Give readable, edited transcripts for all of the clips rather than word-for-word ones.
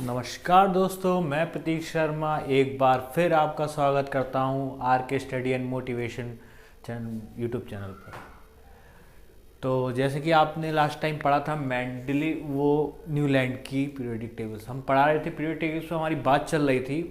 नमस्कार दोस्तों, मैं प्रतीक शर्मा एक बार फिर आपका स्वागत करता हूं आर के study and motivation YouTube channel पर। तो जैसे कि आपने लास्ट टाइम पढ़ा था वो न्यूलैंड की पीरियोडिक टेबल्स हम पढ़ा रहे थे। पीरियोडिक टेबल्स पर हमारी बात चल रही थी,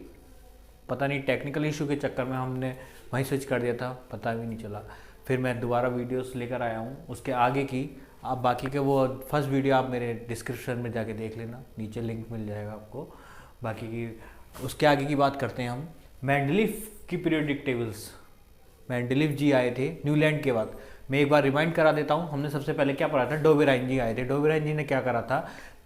पता नहीं टेक्निकल इशू के चक्कर में हमने वहीं स्विच कर दिया था, पता भी नहीं चला। फिर मैं दोबारा वीडियोस लेकर आया हूँ उसके आगे की। आप बाकी के वो फर्स्ट वीडियो आप मेरे डिस्क्रिप्शन में जाके देख लेना, नीचे लिंक मिल जाएगा आपको। बाकी की उसके आगे की बात करते हैं हम मेंडलीफ की पीरियोडिक टेबल्स। मेंडलीफ जी आए थे न्यूलैंड के बाद। मैं एक बार रिमाइंड करा देता हूँ, हमने सबसे पहले क्या पढ़ा था, डोबेराइन जी आए थे। डोबेराइन जी ने क्या करा था,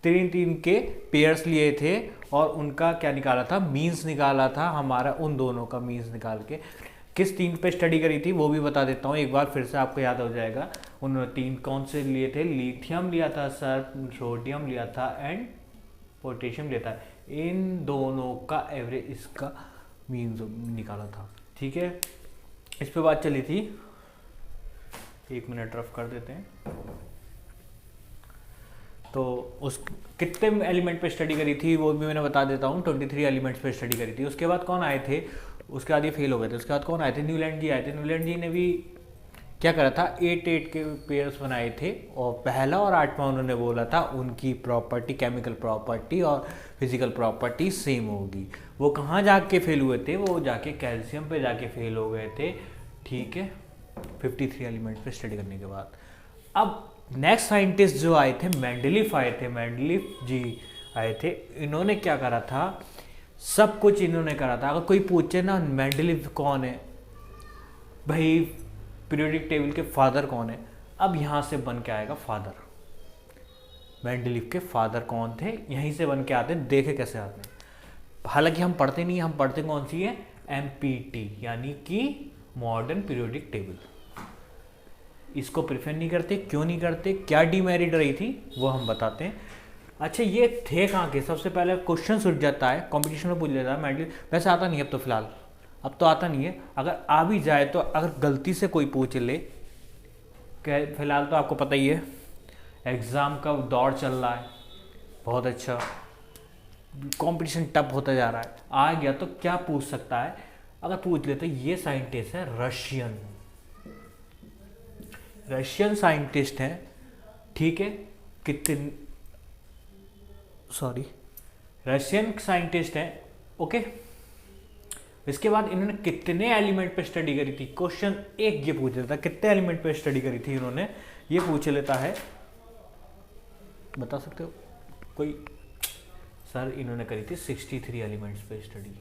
तीन तीन के पेयर्स लिए थे और उनका क्या निकाला था, मीन्स निकाला था हमारा, उन दोनों का मीन्स निकाल के किस तीन पे स्टडी करी थी वो भी बता देता हूँ एक बार फिर से, आपको याद हो जाएगा। उन्होंने तीन कौन से लिए थे, लिथियम लिया था सर, सोडियम लिया था एंड पोटेशियम लिया था। इन दोनों का एवरेज इसका मीन्स निकाला था, ठीक है। इस पे बात चली थी, एक मिनट रफ कर देते हैं। तो उस कितने एलिमेंट पे स्टडी करी थी वो भी मैंने बता देता हूँ। 23 एलिमेंट्स पे स्टडी करी थी। उसके बाद कौन आए थे, उसके बाद ये फेल हो गए थे। उसके बाद कौन आए थे, न्यूलैंड जी आए थे। न्यूलैंड जी ने भी क्या करा था, 8 के पेयर्स बनाए थे और पहला और 8वां उन्होंने बोला था उनकी प्रॉपर्टी, केमिकल प्रॉपर्टी और फिजिकल प्रॉपर्टी सेम होगी। वो कहाँ जाके फेल हुए थे, वो जाके कैल्शियम पे जाके फेल हो गए थे, ठीक है, 53 एलिमेंट पे स्टडी करने के बाद। अब नेक्स्ट साइंटिस्ट जो आए थे, मेंडलीफ आए थे, मेंडलीफ जी आए थे। इन्होंने क्या करा था, सब कुछ इन्होंने करा था। अगर कोई पूछे ना मेंडलीफ कौन है, भाई पीरियोडिक टेबल के फादर कौन है, अब यहाँ से बन के आएगा फादर। मेंडलीफ के फादर कौन थे, यहीं से बन के आते हैं, देखे कैसे आते हैं। हालांकि हम पढ़ते नहीं, हम पढ़ते कौन सी है, एमपीटी यानी कि मॉडर्न पीरियोडिक टेबल। इसको प्रेफर नहीं करते, क्यों नहीं करते, क्या डीमेरिट रही थी वो हम बताते हैं। अच्छा, ये थे कहाँ के, सबसे पहले क्वेश्चन उठ जाता है, कंपटीशन में पूछ लेता है मेंडलीफ। वैसे आता नहीं अब तो, फिलहाल अब तो आता नहीं है। अगर आ भी जाए तो अगर गलती से कोई पूछ ले, फिलहाल तो आपको पता ही है एग्ज़ाम का दौर चल रहा है, बहुत अच्छा कंपटीशन टफ होता जा रहा है। आ गया तो क्या पूछ सकता है, अगर पूछ ले तो ये साइंटिस्ट है रशियन साइंटिस्ट हैं, ठीक है, रशियन साइंटिस्ट हैं, ओके। इसके बाद इन्होंने कितने एलिमेंट पे स्टडी करी थी, क्वेश्चन एक ये पूछ लेता है, कितने एलिमेंट पे स्टडी करी थी इन्होंने, ये पूछ लेता है, बता सकते हो कोई, सर इन्होंने करी थी 63 एलिमेंट्स पे स्टडी।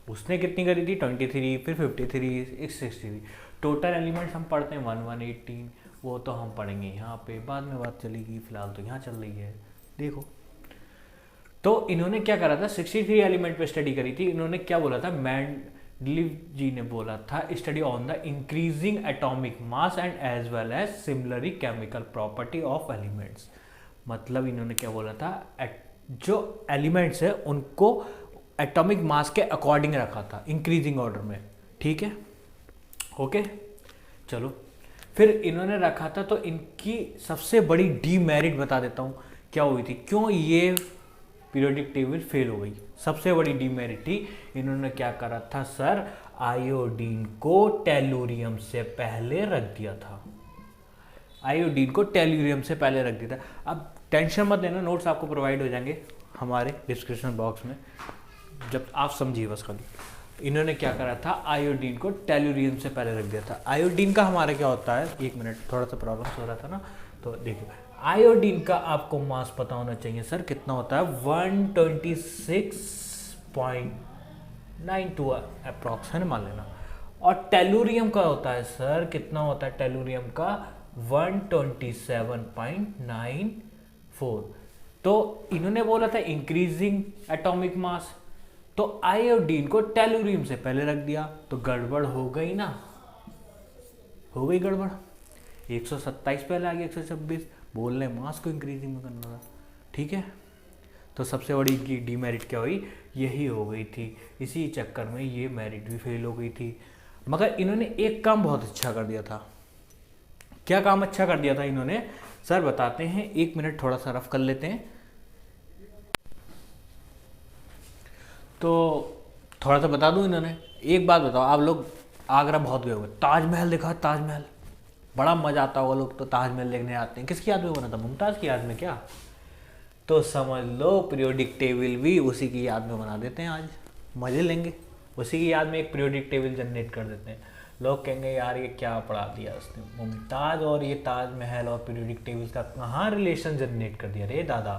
उसने कितनी करी थी, 23, फिर 53, 63। टोटल एलिमेंट्स हम पढ़ते हैं 1118, वो तो हम पढ़ेंगे यहाँ पे, बाद में बात चलेगी, फिलहाल तो यहाँ चल रही है, देखो। तो इन्होंने क्या करा था, 63 एलिमेंट पे स्टडी करी थी। इन्होंने क्या बोला था, मेंडलीफ जी ने बोला था, study on the increasing atomic mass and as well as similarly chemical property of elements. मतलब इन्होंने क्या बोला था, जो एलिमेंट्स है उनको एटॉमिक मास के अकॉर्डिंग रखा था, इंक्रीजिंग ऑर्डर में, ठीक है, ओके। चलो फिर इन्होंने रखा था, तो इनकी सबसे बड़ी डीमेरिट बता देता हूँ क्या हुई थी, क्यों ये पीरियोडिक टेबल फेल हो गई। सबसे बड़ी डीमेरिट थी, इन्होंने क्या करा था सर, आयोडीन को टेलुरियम से पहले रख दिया था। आयोडीन को टेलुरियम से पहले रख दिया था। अब टेंशन मत लेना, नोट्स आपको प्रोवाइड हो जाएंगे हमारे डिस्क्रिप्शन बॉक्स में, जब आप समझिए बस खाली। इन्होंने क्या करा था, आयोडीन को टेलुरियम से पहले रख दिया था। आयोडीन का हमारा क्या होता है, एक मिनट, थोड़ा सा प्रॉब्लम हो रहा था ना, तो देखिए आयोडीन का आपको मास पता होना चाहिए सर, कितना होता है, 126.92 अप्रॉक्स है ना, मान लेना। और टेलुरियम का होता है सर, कितना होता है टेलुरियम का, 127.94। तो इन्होंने बोला था इंक्रीजिंग एटॉमिक मास, तो आयोडीन को टेलुरियम से पहले रख दिया, तो गड़बड़ हो गई ना, हो गई गड़बड़। 127 पहले आ गया, 126, बोलने मास को इंक्रीजिंग में करना था, ठीक है। तो सबसे बड़ी की डीमेरिट क्या हुई, यही हो गई थी। इसी चक्कर में ये मेरिट भी फेल हो गई थी। मगर इन्होंने एक काम बहुत अच्छा कर दिया था। क्या काम अच्छा कर दिया था इन्होंने, सर बताते हैं, एक मिनट थोड़ा सा रफ कर लेते हैं। तो थोड़ा सा बता दूँ इन्होंने। एक बात बताओ, आप लोग आगरा बहुत गए होंगे, ताजमहल देखा? ताजमहल बड़ा मज़ा आता होगा, लोग तो ताजमहल देखने आते हैं। किसकी याद में बना था? मुमताज़ की याद में क्या? तो समझ लो पीरियोडिक टेबल भी उसी की याद में बना देते हैं। आज मज़े लेंगे, उसी की याद में एक पीरियोडिक टेबल जनरेट कर देते हैं। लोग कहेंगे यार ये क्या पढ़ा दिया उसने, मुमताज़ और ये ताजमहल और पीरियोडिक टेबल्स का कहाँ रिलेशन जनरेट कर दिया रे दादा।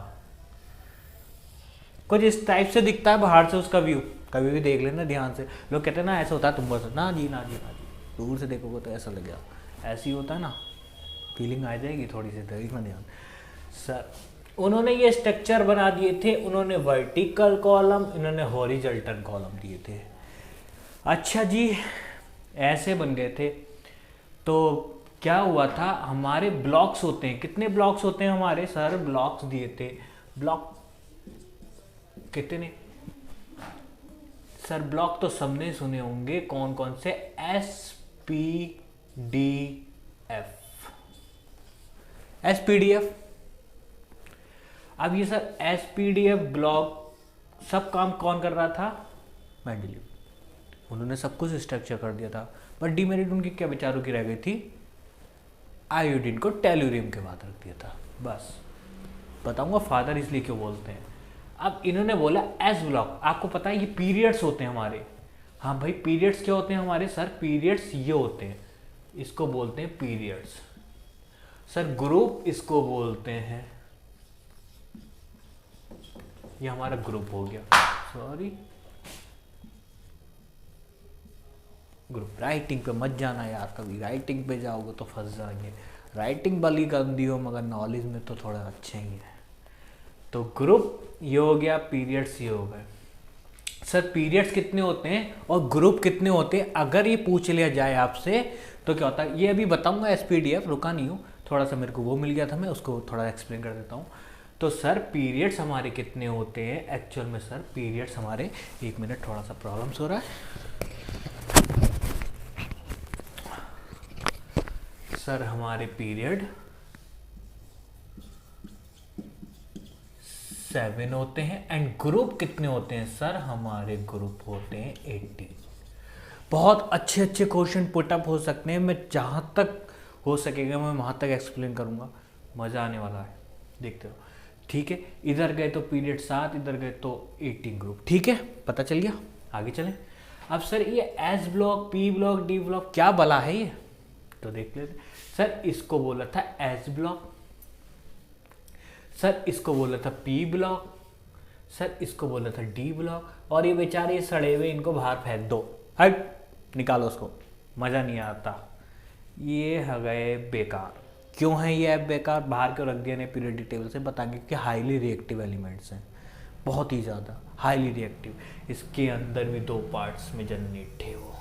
कुछ इस टाइप से दिखता है बाहर से उसका व्यू, कभी भी देख लेना ध्यान से। लोग कहते हैं ना ऐसा होता है, तुम बस ना जी ना जी ना जी, दूर से देखोगे तो ऐसा लगेगा, ऐसे ही होता है ना, फीलिंग आ जाएगी थोड़ी सी, देखना ध्यान। सर उन्होंने ये स्ट्रक्चर बना दिए थे, उन्होंने वर्टिकल कॉलम, इन्होंने हॉरिजॉन्टल कॉलम दिए थे। अच्छा जी, ऐसे बन गए थे। तो क्या हुआ था, हमारे ब्लॉक्स होते हैं, कितने ब्लॉक्स होते हैं हमारे? सर ब्लॉक्स दिए थे, ब्लॉक कितने? सर ब्लॉक तो सबने सुने होंगे, कौन कौन से? एसपीडीएफ। अब ये सर एसपीडीएफ ब्लॉक सब काम कौन कर रहा था? मेंडलीव। उन्होंने सब कुछ स्ट्रक्चर कर दिया था, बट डीमेरिट उनकी क्या बेचारों की रह गई थी? आयोडीन को टेलुरियम के बाद रख दिया था। बस बताऊंगा फादर इसलिए क्यों बोलते हैं। अब इन्होंने बोला एस ब्लॉक, आपको पता है ये पीरियड्स होते हैं हमारे। हाँ भाई, पीरियड्स क्या होते हैं हमारे? सर पीरियड्स ये होते हैं, इसको बोलते हैं पीरियड्स। सर ग्रुप इसको बोलते हैं, ये हमारा ग्रुप हो गया, सॉरी ग्रुप। राइटिंग पे मत जाना यार, कभी राइटिंग पे जाओगे तो फंस जाएंगे। राइटिंग भली गंदी हो मगर नॉलेज में तो थोड़ा अच्छे ही है। तो ग्रुप ये हो गया, पीरियड्स ये हो गए। सर पीरियड्स कितने होते हैं और ग्रुप कितने होते हैं, अगर ये पूछ लिया जाए आपसे तो क्या होता है? ये अभी बताऊंगा एसपीडीएफ, रुका नहीं हूँ, थोड़ा सा मेरे को वो मिल गया था, मैं उसको थोड़ा एक्सप्लेन कर देता हूँ। तो सर पीरियड्स हमारे कितने होते हैं एक्चुअल में? सर पीरियड्स हमारे, एक मिनट थोड़ा सा प्रॉब्लम्स हो रहा है। सर हमारे पीरियड 7 होते हैं एंड ग्रुप कितने होते हैं? सर हमारे ग्रुप होते हैं 18। बहुत अच्छे अच्छे क्वेश्चन पुटअप हो सकते हैं, मैं जहाँ तक हो सकेगा मैं वहाँ तक एक्सप्लेन करूँगा, मज़ा आने वाला है, देखते हो। ठीक है, इधर गए तो पीरियड 7, इधर गए तो 18 ग्रुप। ठीक है, पता चल गया, आगे चलें। अब सर ये S block, P block, D block क्या बला है ये, तो देख लेते। सर इसको बोला था एस ब्लॉक, सर इसको बोला था पी ब्लॉक, सर इसको बोला था डी ब्लॉक, और ये बेचारे सड़े हुए, इनको बाहर फेंक दो, हट निकालो उसको, मज़ा नहीं आता, ये है गए बेकार। क्यों है ये ऐप बेकार? बाहर क्यों रख दिया ने पीरियोडिक टेबल से? बताएंगे कि हाईली रिएक्टिव एलिमेंट्स हैं, बहुत ही ज़्यादा हाईली रिएक्टिव। इसके अंदर भी 2 पार्ट्स में जनरेट थे, वो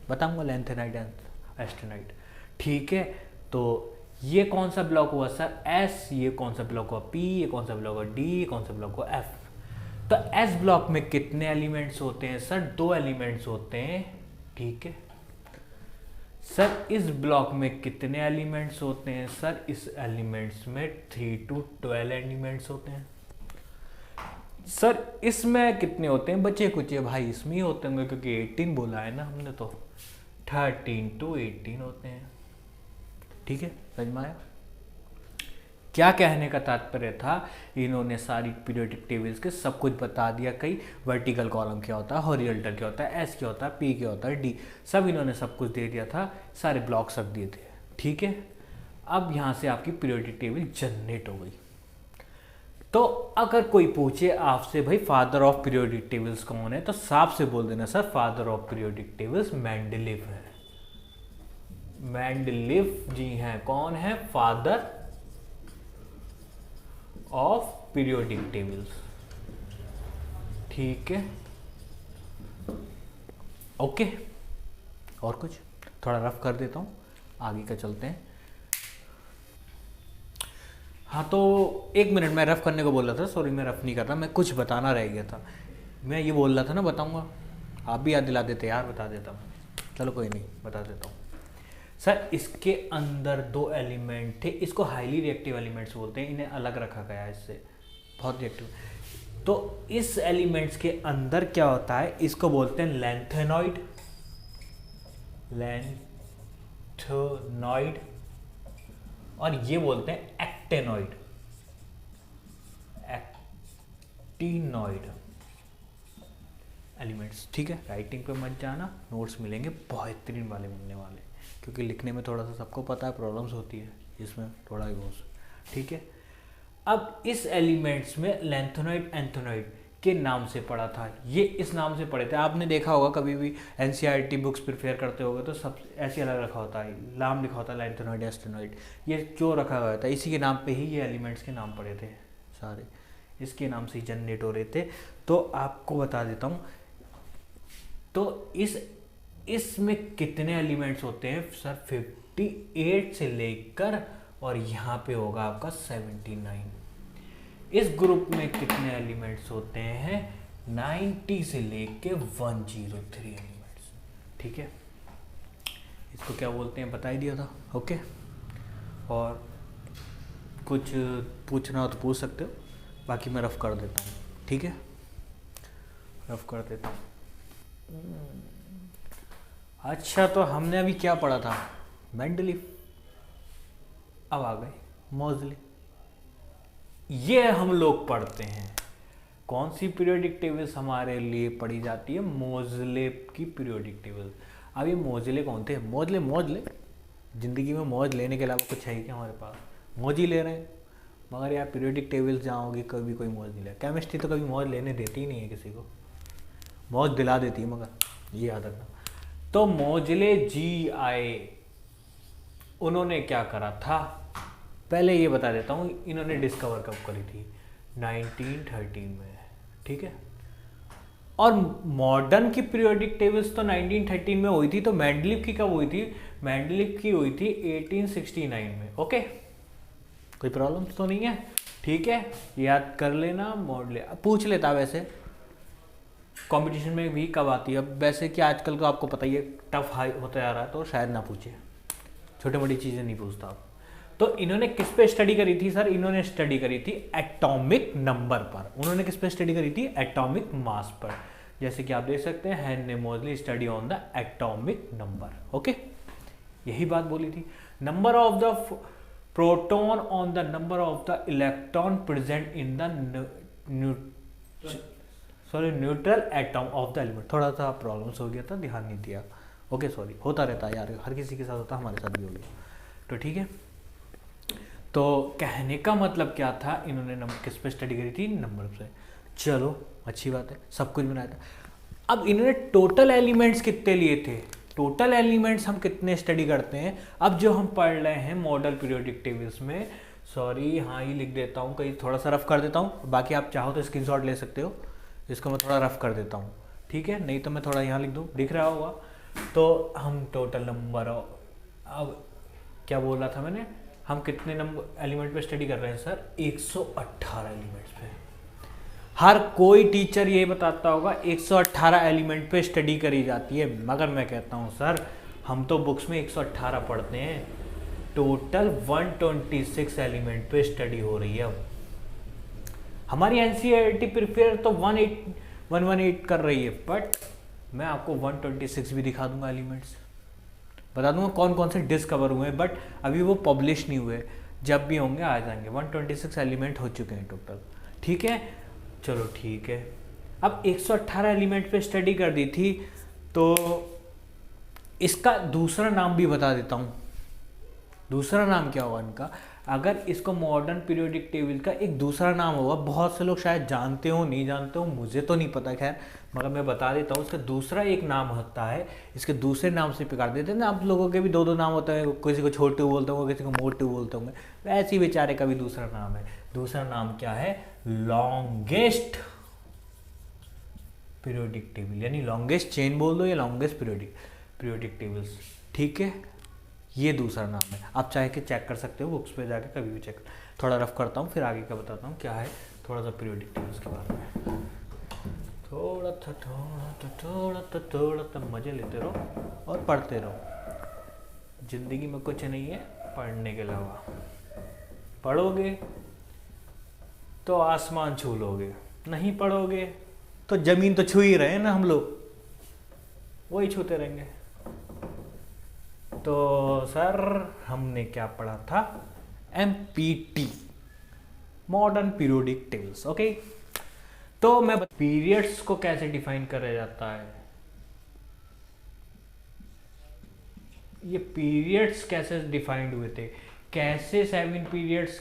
बताऊंगा, लैंथेनाइट एंड एस्टेनाइट। ठीक है, तो ये कौन सा ब्लॉक हुआ सर? एस। ये कौन सा ब्लॉक हुआ? पी। ये कौन सा ब्लॉक हुआ? डी। ये कौन सा ब्लॉक हुआ? एफ। तो एस ब्लॉक में कितने एलिमेंट्स होते हैं सर? 2 एलिमेंट्स होते हैं। ठीक है सर, इस ब्लॉक में कितने एलिमेंट्स होते हैं? सर इस एलिमेंट्स में 3 to 12 एलिमेंट्स होते हैं। सर इसमें कितने होते हैं? बचे कुछ भाई इसमें ही होते होंगे, क्योंकि 18 बोला है ना हमने, तो 13 to 18 होते हैं। ठीक है, समझ में आया? क्या कहने का तात्पर्य था, इन्होंने सारी पीरियोडिक टेबल्स के सब कुछ बता दिया। कई वर्टिकल कॉलम क्या होता है, हॉरिजॉन्टल क्या होता है, एस क्या होता है, पी क्या होता है, डी, सब इन्होंने सब कुछ दे दिया था, सारे ब्लॉक्स रख दिए थे। ठीक है, अब यहाँ से आपकी पीरियोडिक टेबल जनरेट हो गई। तो अगर कोई पूछे आपसे भाई फादर ऑफ पीरियोडिक टेबल्स कौन है, तो साफ से बोल देना sir father of periodic tables Mendeleev है। मेंडलीव जी हैं। कौन है? Father of periodic tables. ठीक है, ओके। और कुछ थोड़ा रफ कर देता हूं, आगे का चलते हैं। हाँ तो 1 मिनट, मैं रफ करने को बोल रहा था, सॉरी मैं रफ नहीं कर रहा, मैं कुछ बताना रह गया था। मैं ये बोल रहा था ना, बताऊंगा, आप भी याद दिला देते यार, बता देता हूँ, चलो कोई नहीं, बता देता हूँ। सर इसके अंदर 2 एलिमेंट थे, इसको हाईली रिएक्टिव एलिमेंट्स बोलते हैं, इन्हें अलग रखा गया है इससे, बहुत रिएक्टिव। तो इस एलिमेंट्स के अंदर क्या होता है, इसको बोलते हैं लैंथेनॉइड, लैंथेनॉइड, और ये बोलते हैं एक्टेनॉइड, एक्टिनॉइड एलिमेंट्स। ठीक है, राइटिंग पे मत जाना, नोट्स मिलेंगे बेहतरीन वाले मिलने वाले, क्योंकि लिखने में थोड़ा सा सबको पता है प्रॉब्लम्स होती है इसमें थोड़ा ही बहुत। ठीक है, अब इस एलिमेंट्स में लैंथेनॉइड एंथेनॉइड के नाम से पढ़ा था, ये इस नाम से पढ़े थे। आपने देखा होगा कभी भी एनसीईआरटी बुक्स प्रिपेयर करते होगे तो सब ऐसे अलग रखा होता है, नाम लिखा होता है लैंथेनॉइड एस्टेनॉइड, ये क्यों रखा हुआ था, इसी के नाम पे ही ये एलिमेंट्स के नाम पड़े थे सारे, इसके नाम से ही जनरेट हो रहे थे। तो आपको बता देता हूँ, तो इसमें कितने एलिमेंट्स होते हैं सर, 58 से लेकर और यहाँ पे होगा आपका 79। इस ग्रुप में कितने एलिमेंट्स होते हैं, 90 से लेके 103 एलिमेंट्स। ठीक है, इसको क्या बोलते हैं बता ही दिया था। ओके, और कुछ पूछना हो तो पूछ सकते हो, बाकी मैं रफ कर देता हूँ। ठीक है, रफ कर देता हूँ। अच्छा, तो हमने अभी क्या पढ़ा था, मेंडलीफ, अब आ गए मोज़ले। ये हम लोग पढ़ते हैं, कौन सी पीरियोडिक टेबल्स हमारे लिए पढ़ी जाती है, मोज़ले की पीरियोडिक टेबल। अब ये मोज़ले कौन थे, मोज़ले ज़िंदगी में मौज लेने के अलावा कुछ है क्या हमारे पास, मौज ही ले रहे हैं, मगर यार पीरियोडिक टेबल्स जाओगे कभी कोई मौज नहीं ले। केमिस्ट्री तो कभी मौज लेने देती ही नहीं है किसी को, मौज दिला देती है, मगर ये याद रखना। तो मोज़ले जी आए, उन्होंने क्या करा था, पहले ये बता देता हूँ, इन्होंने डिस्कवर कब करी थी, 1913 में। ठीक है, और मॉडर्न की पीरियोडिक टेबल्स तो 1913 में हुई थी, तो मेंडलीफ की कब हुई थी, मेंडलीफ की हुई थी 1869 में। ओके, कोई प्रॉब्लम तो नहीं है। ठीक है, याद कर लेना। मॉडल पूछ लेता वैसे कंपटीशन में भी कब आती है, अब वैसे कि आजकल तो आपको पता ही है टफ हाई होता जा रहा है, तो शायद ना पूछे, छोटी मोटी चीज़ें नहीं पूछता आप। तो इन्होंने किस पे स्टडी करी थी सर, इन्होंने स्टडी करी थी एटॉमिक नंबर पर। उन्होंने किस पे स्टडी करी थी, एटॉमिक मास पर। जैसे कि आप देख सकते हैं, हैन Moseley study on the atomic number. Okay, यही बात बोली थी। Number of the proton on the number of the electron present in the neutral atom of the element. थोड़ा सा प्रॉब्लम्स हो गया था, ध्यान नहीं दिया। ओके सॉरी, होता रहता है यार, हर किसी के साथ होता है, हमारे साथ भी हो गया। तो ठीक है, तो कहने का मतलब क्या था, इन्होंने नंबर किस पे स्टडी करी थी, नंबर से। चलो अच्छी बात है, सब कुछ बनाया था। अब इन्होंने टोटल एलिमेंट्स कितने लिए थे, टोटल एलिमेंट्स हम कितने स्टडी करते हैं, अब जो हम पढ़ रहे हैं मॉडल पीरियोडिक टेबल्स में। सॉरी, हाँ ही लिख देता हूँ, कहीं थोड़ा सा रफ कर देता हूँ, बाकी आप चाहो तो स्क्रीनशॉट ले सकते हो, इसको मैं थोड़ा रफ कर देता हूँ। ठीक है, नहीं तो मैं थोड़ा यहाँ लिख दूँ, दिख रहा होगा। तो हम टोटल नंबर, अब क्या बोल रहा था मैंने, हम कितने नंबर एलिमेंट पे स्टडी कर रहे हैं सर, 118 एलिमेंट्स पे। हर कोई टीचर ये बताता होगा 118 एलिमेंट पे स्टडी करी जाती है, मगर मैं कहता हूँ सर हम तो बुक्स में 118 पढ़ते हैं, टोटल 126 एलिमेंट पे स्टडी हो रही है। अब हमारी एनसीईआरटी प्रिपेयर तो 118 कर रही है, बट मैं आपको 126 भी दिखा दूंगा एलिमेंट्स, बता दूंगा कौन कौन से डिस्कवर हुए हैं, बट अभी वो पब्लिश नहीं हुए, जब भी होंगे आ जाएंगे। 126 एलिमेंट हो चुके हैं टोटल। ठीक है, चलो ठीक है। अब 118 एलिमेंट पे स्टडी कर दी थी, तो इसका दूसरा नाम भी बता देता हूँ। दूसरा नाम क्या होगा इनका, अगर इसको मॉडर्न पीरियोडिक टेबल का एक दूसरा नाम होगा, बहुत से लोग शायद जानते हो नहीं जानते हो, मुझे तो नहीं पता, खैर मगर मैं बता देता हूँ। इसका दूसरा एक नाम होता है, इसके दूसरे नाम से पुकार देते हैं ना, आप लोगों के भी दो नाम होते हैं, किसी को छोटू बोलते होंगे, किसी को मोटू बोलते होंगे, वैसे ही बेचारे का भी दूसरा नाम है। दूसरा नाम क्या है, लॉन्गेस्ट पीरियोडिक टेबल, यानी लॉन्गेस्ट चेन बोल दो या लॉन्गेस्ट पीरियोडिक टेबल्स। ठीक है, ये दूसरा नाम है, आप चाहे कि चेक कर सकते हो बुक्स पे जाके, कभी भी चेक। थोड़ा रफ करता हूँ, फिर आगे का बताता हूँ क्या है, थोड़ा सा पीरियोडिक टेबल्स के बारे में। थोड़ा मजे लेते रहो और पढ़ते रहो, जिंदगी में कुछ नहीं है पढ़ने के अलावा। पढ़ोगे तो आसमान छू लोगे, नहीं पढ़ोगे तो जमीन तो छू ही रहे हैं ना हम लोग, वही छूते रहेंगे। तो सर हमने क्या पढ़ा था, MPT, modern periodic tables. Okay, तो मैं पीरियड्स को कैसे डिफाइन करा जाता है, ये पीरियड्स कैसे डिफाइंड हुए थे, कैसे 7 पीरियड्स,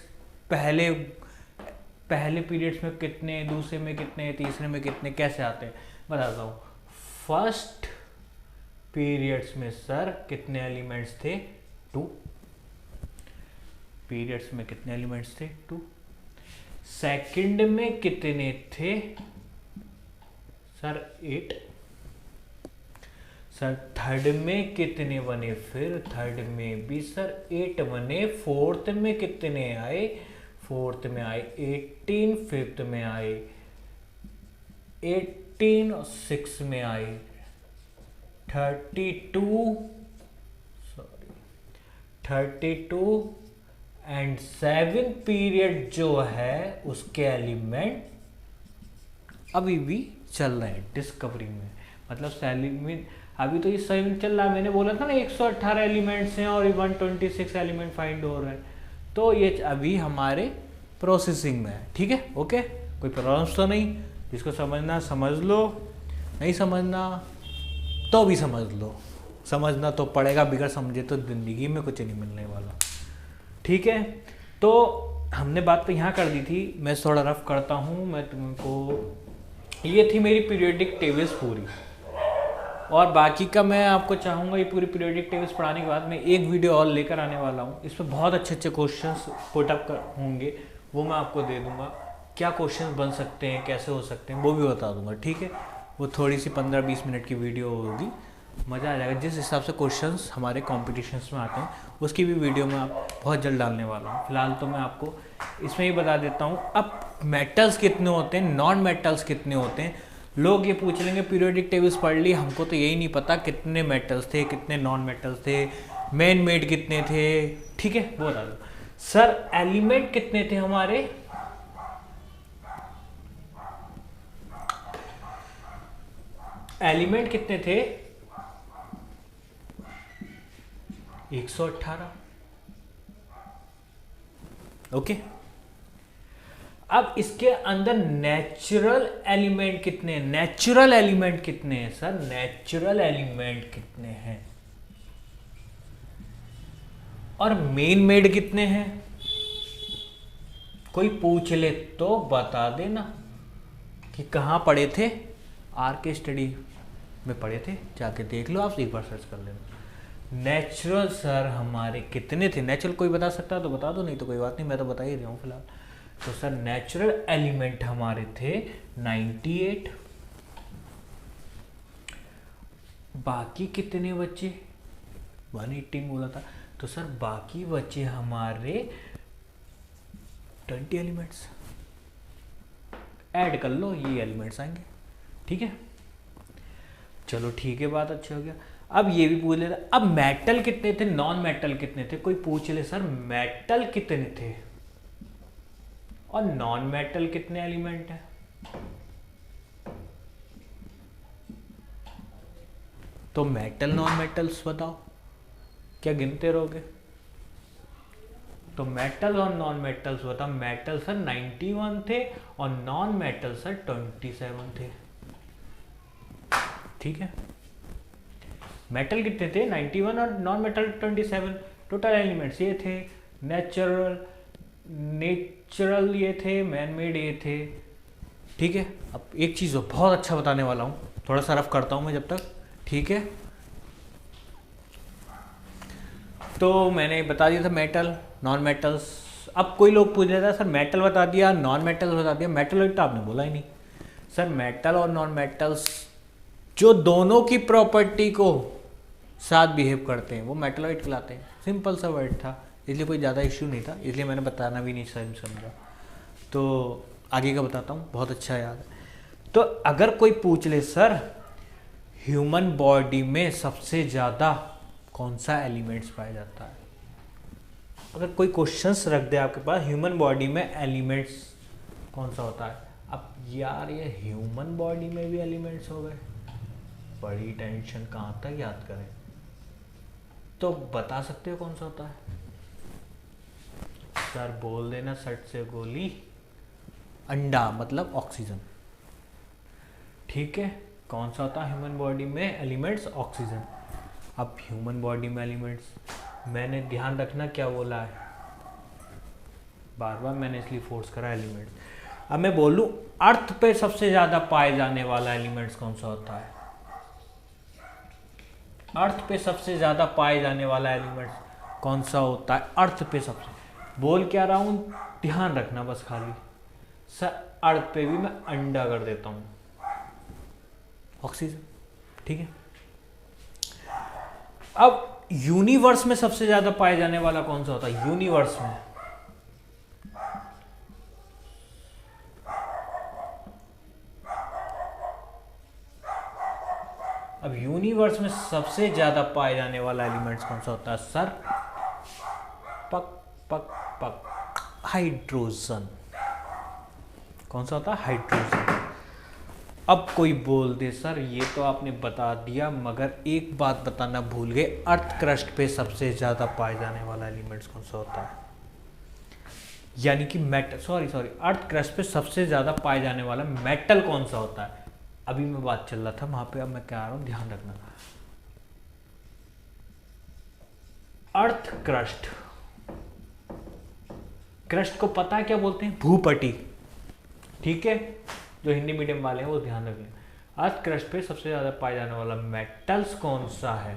पहले पीरियड्स में कितने, दूसरे में कितने, तीसरे में कितने, कैसे आते हैं बताता हूँ। फर्स्ट पीरियड्स में सर कितने एलिमेंट्स थे, 2। पीरियड्स में कितने एलिमेंट्स थे, 2। सेकंड में कितने थे सर, 8। सर थर्ड में कितने बने, फिर थर्ड में भी सर 8 बने। फोर्थ में कितने आए, फोर्थ में आए 18, फिफ्थ में आए 18 और 6 में आए 32 एंड 7 पीरियड जो है उसके एलिमेंट अभी भी चल रहे हैं डिस्कवरी में, मतलब एलिमेंट अभी तो ये 7 चल रहा है। मैंने बोला था ना 118 एलिमेंट्स हैं और 126 एलिमेंट फाइंड हो रहे हैं, तो ये अभी हमारे प्रोसेसिंग में है। ठीक है, ओके, कोई प्रॉब्लम्स तो नहीं। जिसको समझना समझ लो, नहीं समझना तो भी समझ लो, समझना तो पड़ेगा, बिगड़ समझे तो ज़िंदगी में कुछ नहीं मिलने वाला। ठीक है, तो हमने बात तो यहाँ कर दी थी, मैं थोड़ा रफ करता हूँ मैं तुमको। ये थी मेरी पीरियोडिक टेबल्स पूरी, और बाकी का मैं आपको चाहूँगा ये पूरी पीरियोडिक टेबल्स पढ़ाने के बाद मैं एक वीडियो और लेकर आने वाला हूँ। इस पर बहुत अच्छे अच्छे क्वेश्चंस पुट अप होंगे, वो मैं आपको दे दूँगा। क्या क्वेश्चंस बन सकते हैं, कैसे हो सकते हैं, वो भी बता दूँगा। ठीक है, वो थोड़ी सी 15-20 मिनट की वीडियो होगी, मज़ा आ जाएगा। जिस हिसाब से क्वेश्चंस हमारे कॉम्पिटिशन्स में आते हैं उसकी भी वीडियो मैं आप बहुत जल्द डालने वाला हूँ। फिलहाल तो मैं आपको इसमें ही बता देता हूँ। अब मेटल्स कितने होते हैं, नॉन मेटल्स कितने होते हैं। लोग ये पूछ लेंगे पीरियोडिक टेबल्स पढ़ ली, हमको तो यही नहीं पता कितने मेटल्स थे, कितने नॉन मेटल्स थे, मैन मेड कितने थे। ठीक है, वो बता दो। सर एलिमेंट कितने थे हमारे, एलिमेंट कितने थे, 118। ओके, अब इसके अंदर नेचुरल एलिमेंट कितने हैं, नेचुरल एलिमेंट कितने हैं सर, नेचुरल एलिमेंट कितने हैं, और मेन मेड कितने हैं। कोई पूछ ले तो बता देना कि कहाँ पढ़े थे, आर के स्टडी में पढ़े थे, जाके देख लो, आप एक बार सर्च कर लेना। नेचुरल सर हमारे कितने थे, नेचुरल कोई बता सकता है तो बता दो, नहीं तो कोई बात नहीं, मैं तो बता ही रहा हूँ फिलहाल। तो सर नेचुरल एलिमेंट हमारे थे 98। बाकी कितने बचे, 118 बोला था, तो सर बाकी बचे हमारे 20 एलिमेंट्स। ऐड कर लो, ये एलिमेंट्स आएंगे। ठीक है, चलो ठीक है, बात अच्छा हो गया। अब ये भी पूछ लेता, अब मेटल कितने थे, नॉन मेटल कितने थे। कोई पूछ ले सर मेटल कितने थे और नॉन मेटल कितने एलिमेंट है। तो मेटल नॉन मेटल्स बताओ, क्या गिनते रहोगे। तो मेटल और नॉन मेटल्स बताओ। मेटल सर 91 थे और नॉन मेटल सर 27 थे। ठीक है, मेटल कितने थे 91 और नॉन मेटल 27। टोटल एलिमेंट्स ये थे, नेचुरल ये थे, मैन मेड ये थे। ठीक है, अब एक चीज़ बहुत अच्छा बताने वाला हूँ, थोड़ा सा रफ करता हूँ मैं जब तक। ठीक है, तो मैंने बता दिया था मेटल नॉन मेटल्स। अब कोई लोग पूछ रहे थे सर मेटल बता दिया, नॉन मेटल बता दिया, मेटल तो आपने बोला ही नहीं। सर मेटल और नॉन मेटल्स जो दोनों की प्रॉपर्टी को साथ बिहेव करते हैं वो मेटलॉइड कहलाते हैं। सिंपल सा वर्ड था, इसलिए कोई ज़्यादा इश्यू नहीं था, इसलिए मैंने बताना भी नहीं समझा। तो आगे का बताता हूँ, बहुत अच्छा याद है। तो अगर कोई पूछ ले सर ह्यूमन बॉडी में सबसे ज़्यादा कौन सा एलिमेंट्स पाया जाता है, अगर कोई क्वेश्चंस रख दे आपके पास ह्यूमन बॉडी में एलिमेंट्स कौन सा होता है, अब यार ये ह्यूमन बॉडी में भी एलिमेंट्स हो गए, बड़ी टेंशन, कहाँ तक याद करें। तो बता सकते हो कौन सा होता है? सर बोल देना सट से गोली, अंडा मतलब ऑक्सीजन। ठीक है, कौन सा होता है ह्यूमन बॉडी में एलिमेंट्स? ऑक्सीजन। अब ह्यूमन बॉडी में एलिमेंट्स, मैंने ध्यान रखना क्या बोला है, बार बार मैंने इसलिए फोर्स करा एलिमेंट्स। अब मैं बोलूं अर्थ पे सबसे ज्यादा पाए जाने वाला एलिमेंट्स कौन सा होता है? अर्थ पे सबसे ज्यादा पाए जाने वाला एलिमेंट्स कौन सा होता है? अर्थ पे सबसे, बोल क्या रहा हूं, ध्यान रखना बस खाली। सर अर्थ पे भी मैं अंडा कर देता हूं, ऑक्सीजन। ठीक है, अब यूनिवर्स में सबसे ज्यादा पाए जाने वाला कौन सा होता है? यूनिवर्स में अब यूनिवर्स में सबसे ज्यादा पाए जाने वाला एलिमेंट्स कौन सा होता है? सर पक पक पक, हाइड्रोजन। कौन सा होता है? हाइड्रोजन। अब कोई बोल दे सर ये तो आपने बता दिया, मगर एक बात बताना भूल गए, अर्थ क्रस्ट पे सबसे ज्यादा पाए जाने वाला एलिमेंट्स कौन सा होता है? यानी कि मेटल, सॉरी अर्थ क्रस्ट पे सबसे ज्यादा पाए जाने वाला मेटल कौन सा होता है? अभी मैं बात चल रहा था वहां पे, अब मैं क्या आ रहा हूं, ध्यान रखना। अर्थ क्रस्ट, क्रस्ट को पता है क्या बोलते हैं? भूपटी। ठीक है, जो हिंदी मीडियम वाले हैं वो ध्यान रखें। अर्थ क्रस्ट पे सबसे ज्यादा पाए जाने वाला मेटल्स कौन सा है?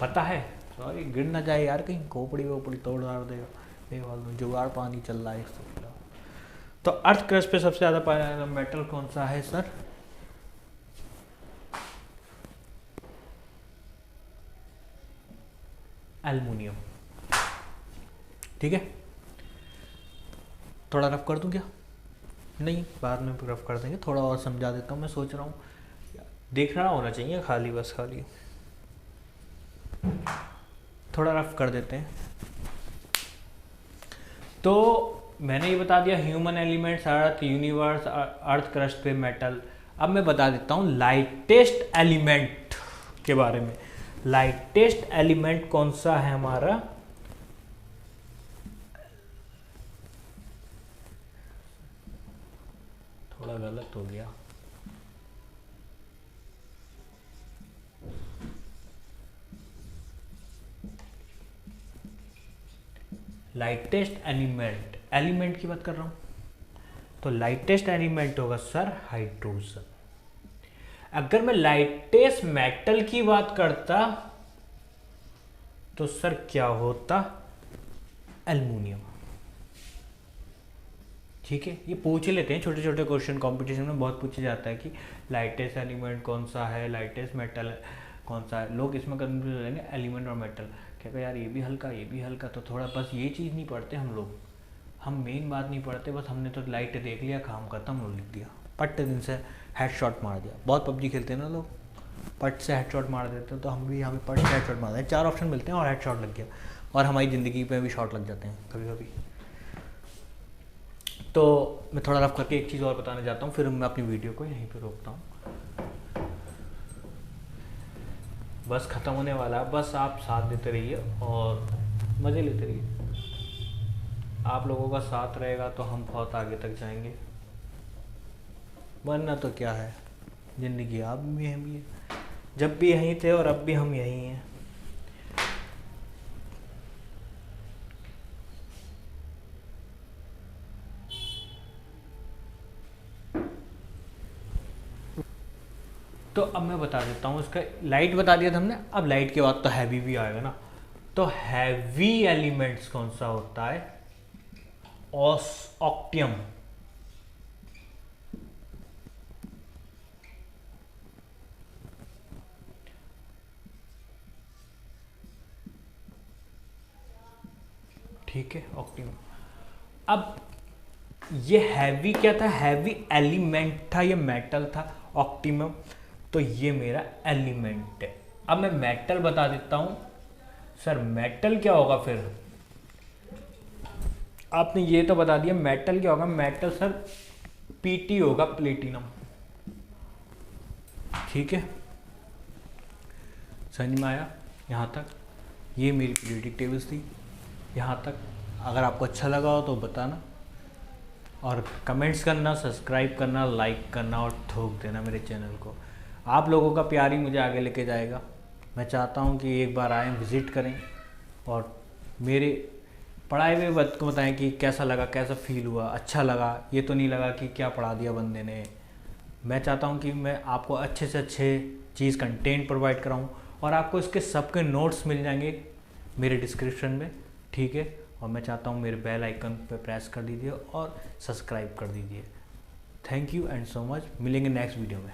पता है? सॉरी गिर ना जाए यार, कहीं खोपड़ी वोपड़ी तोड़ डाल देगा, बेवाल जुगाड़ पानी चल रहा है इससे। तो अर्थ क्रस्ट पे सबसे ज्यादा पाया जाने वाला मेटल कौन सा है सर? एल्युमिनियम। ठीक है, थोड़ा रफ कर दूं क्या? नहीं, बाद में रफ कर देंगे, थोड़ा और समझा देता हूँ। मैं सोच रहा हूँ देख रहा होना चाहिए खाली, बस खाली थोड़ा रफ कर देते हैं। तो मैंने ये बता दिया ह्यूमन एलिमेंट्स, अर्थ, यूनिवर्स, अर्थ क्रस्ट पे मेटल। अब मैं बता देता हूँ लाइटेस्ट एलिमेंट के बारे में। लाइटेस्ट एलिमेंट कौन सा है हमारा? थोड़ा गलत हो गया, लाइटेस्ट एलिमेंट, एलिमेंट की बात कर रहा हूं, तो लाइटेस्ट एलिमेंट होगा सर हाइड्रोजन। अगर मैं लाइटेस्ट मेटल की बात करता तो सर क्या होता? एल्युमिनियम। ठीक है, ये पूछ लेते हैं, छोटे छोटे क्वेश्चन कंपटीशन में बहुत पूछा जाता है कि लाइटेस्ट एलिमेंट कौन सा है, लाइटेस्ट मेटल कौन सा है। लोग इसमें कंफ्यूज हो जाएंगे एलिमेंट और मेटल, क्या यार ये भी हल्का ये भी हल्का। तो थोड़ा बस ये चीज़ नहीं पढ़ते हम लोग, हम मेन बात नहीं पढ़ते, बस हमने तो लाइट देख लिया, काम खत्म, लोग लिख दिया, पट्टे दिन से हेडशॉट मार दिया। बहुत पबजी खेलते हैं ना लोग, पट से हेडशॉट मार देते हैं, तो हम भी यहाँ पे पट से हेडशॉट मार देते हैं। 4 ऑप्शन मिलते हैं और हेडशॉट लग गया, और हमारी ज़िंदगी पे भी शॉट लग जाते हैं कभी कभी। तो मैं थोड़ा रफ करके एक चीज़ और बताने जाता हूँ, फिर मैं अपनी वीडियो को यहीं पे रोकता हूँ। बस ख़त्म होने वाला है, बस आप साथ देते रहिए और मज़े लेते रहिए। आप लोगों का साथ रहेगा तो हम बहुत आगे तक जाएंगे, वरना तो क्या है ज़िंदगी, आप भी हम भी हैं, जब भी यहीं थे और अब भी हम यहीं हैं। तो अब मैं बता देता हूँ इसका, लाइट बता दिया था हमने, अब लाइट के बाद तो हैवी भी आएगा ना। तो हैवी एलिमेंट्स कौन सा होता है? ऑक्टियम। ठीक है, ऑक्टियम। अब ये हैवी क्या था? हैवी एलिमेंट था, ये मेटल था ऑक्टिमम, तो ये मेरा एलिमेंट है। अब मैं मेटल बता देता हूं। सर मेटल क्या होगा फिर? आपने ये तो बता दिया, मेटल क्या होगा? मेटल सर PT होगा प्लेटिनम। ठीक है, समझ में आया यहाँ तक? ये मेरी पीरियोडिक टेबल्स थी यहाँ तक। अगर आपको अच्छा लगा हो तो बताना, और कमेंट्स करना, सब्सक्राइब करना, लाइक करना और ठोक देना मेरे चैनल को। आप लोगों का प्यार ही मुझे आगे लेके जाएगा। मैं चाहता हूँ कि एक बार आएँ, विज़िट करें और मेरे पढ़ाए हुए वक्त को बताएं कि कैसा लगा, कैसा फील हुआ, अच्छा लगा। ये तो नहीं लगा कि क्या पढ़ा दिया बंदे ने। मैं चाहता हूँ कि मैं आपको अच्छे से अच्छे चीज़ कंटेंट प्रोवाइड कराऊँ, और आपको इसके सबके नोट्स मिल जाएंगे मेरे डिस्क्रिप्शन में। ठीक है, और मैं चाहता हूँ मेरे बेल आइकन पे प्रेस कर दीजिए और सब्सक्राइब कर दीजिए। Thank you and so much. मिलेंगे नेक्स्ट वीडियो में।